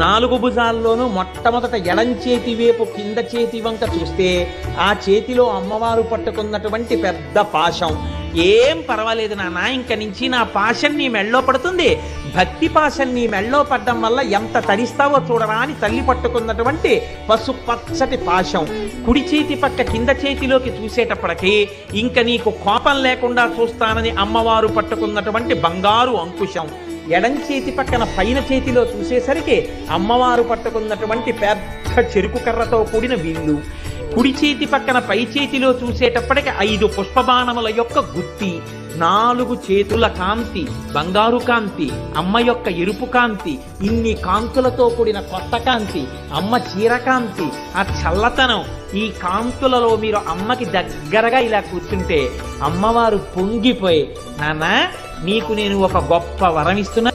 నాలుగు భుజాల్లోనూ మొట్టమొదట ఎడం చేతి వైపు కింద చేతి వంక చూస్తే ఆ చేతిలో అమ్మవారు పట్టుకున్నటువంటి పెద్ద పాశం. ఏం పర్వాలేదు నాన్న, ఇంక నుంచి నా పాశం నీ మెళ్ళో పడుతుంది, భక్తి పాశం నీ మెళ్ళో పడ్డం వల్ల ఎంత తరిస్తావో చూడరా అని తల్లి పట్టుకున్నటువంటి పసుపచ్చటి పాశం. కుడి చేతి పక్క కింద చేతిలోకి చూసేటప్పటికీ ఇంక నీకు కోపం లేకుండా చూస్తానని అమ్మవారు పట్టుకున్నటువంటి బంగారు అంకుశం. ఎడం చేతి పక్కన పైన చేతిలో చూసేసరికి అమ్మవారు పట్టుకున్నటువంటి పెద్ద చెరుకు కర్రతో కూడిన విల్లు. కుడి చేతి పక్కన పై చేతిలో చూసేటప్పటికి 5 పుష్పబాణముల యొక్క గుత్తి. 4 చేతుల కాంతి, బంగారు కాంతి, అమ్మ యొక్క ఎరుపు కాంతి, ఇన్ని కాంతులతో కూడిన కొత్త కాంతి, అమ్మ చీరకాంతి, ఆ చల్లతనం. ఈ కాంతులలో మీరు అమ్మకి దగ్గరగా ఇలా కూర్చుంటే అమ్మవారు పొంగిపోయి, నాన్న నీకు నేను ఒక గొప్ప వరం ఇస్తున్నా.